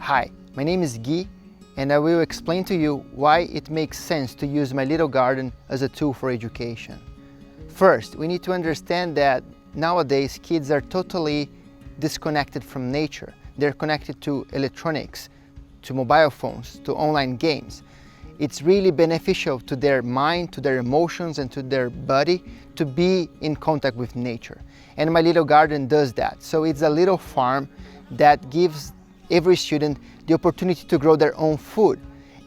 Hi, my name is Guy, and I will explain to you why it makes sense to use my little garden as a tool for education. First, we need to understand that nowadays kids are totally disconnected from nature. They're connected to electronics, to mobile phones, to online games. It's really beneficial to their mind, to their emotions, and to their body to be in contact with nature. And my little garden does that. So it's a little farm that gives every student the opportunity to grow their own food.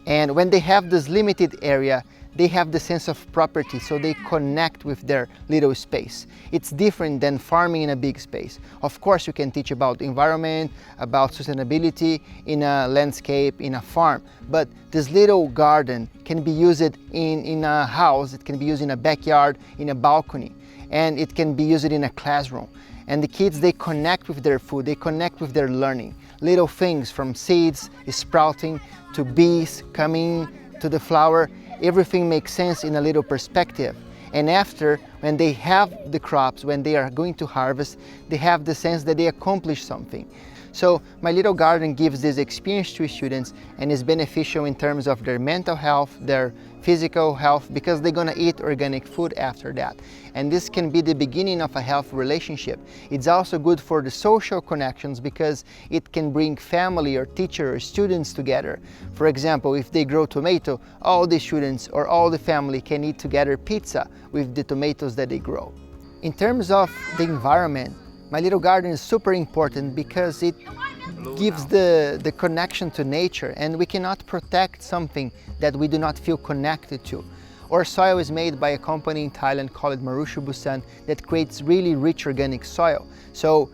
And when they have this limited area, they have the sense of property, so they connect with their little space. It's different than farming in a big space. Of course, you can teach about environment, about sustainability in a landscape, in a farm, but this little garden can be used in a house, it can be used in a backyard, in a balcony, and it can be used in a classroom. And the kids, they connect with their food, they connect with their learning. Little things from seeds, sprouting, to bees coming to the flower, everything makes sense in a little perspective. And after, when they have the crops, when they are going to harvest, they have the sense that they accomplished something. So my little garden gives this experience to students and is beneficial in terms of their mental health, their physical health, because they're gonna eat organic food after that. And this can be the beginning of a healthy relationship. It's also good for the social connections because it can bring family or teacher or students together. For example, if they grow tomato, all the students or all the family can eat together pizza with the tomatoes that they grow. In terms of the environment, my little garden is super important because it gives the connection to nature, and we cannot protect something that we do not feel connected to. Our soil is made by a company in Thailand called Marushu Busan that creates really rich organic soil. So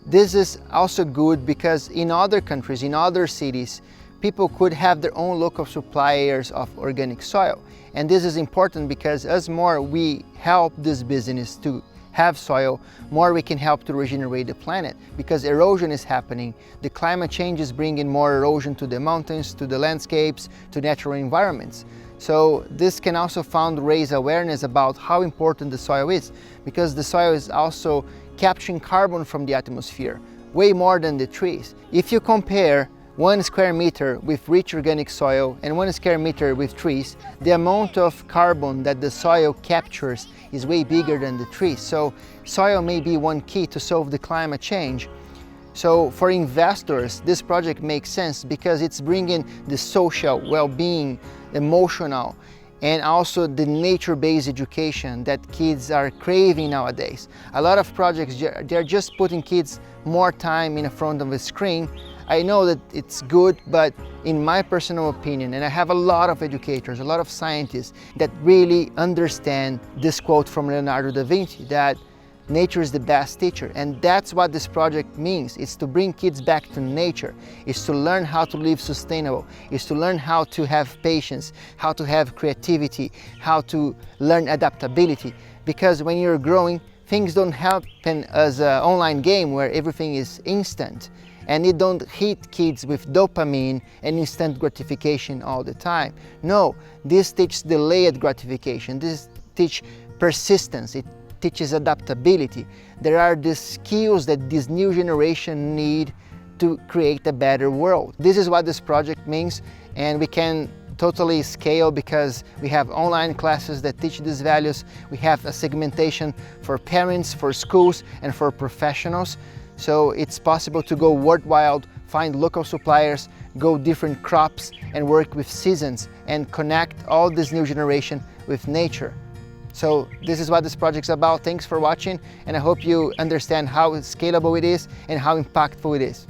this is also good because in other countries, in other cities, people could have their own local suppliers of organic soil. And this is important because as more we help this business to have soil, more we can help to regenerate the planet, because erosion is happening. The climate change is bringing more erosion to the mountains, to the landscapes, to natural environments. So this can also raise awareness about how important the soil is, because the soil is also capturing carbon from the atmosphere, way more than the trees. If you compare 1 square meter with rich organic soil and 1 square meter with trees, the amount of carbon that the soil captures is way bigger than the trees. So soil may be one key to solve the climate change. So for investors, this project makes sense because it's bringing the social well-being, emotional, and also the nature-based education that kids are craving nowadays. A lot of projects, they're just putting kids more time in front of a screen. I know that it's good, but in my personal opinion, and I have a lot of educators, a lot of scientists that really understand this quote from Leonardo da Vinci, that nature is the best teacher. And that's what this project means. It's to bring kids back to nature. It's to learn how to live sustainable. It's to learn how to have patience, how to have creativity, how to learn adaptability. Because when you're growing, things don't happen as an online game where everything is instant. And it don't hit kids with dopamine and instant gratification all the time. No, this teaches delayed gratification. This teaches persistence. It teaches adaptability. There are the skills that this new generation need to create a better world. This is what this project means, and we can totally scale because we have online classes that teach these values. We have a segmentation for parents, for schools, and for professionals. So it's possible to go worldwide, find local suppliers, grow different crops, and work with seasons and connect all this new generation with nature. So this is what this project's about. Thanks for watching, and I hope you understand how scalable it is and how impactful it is.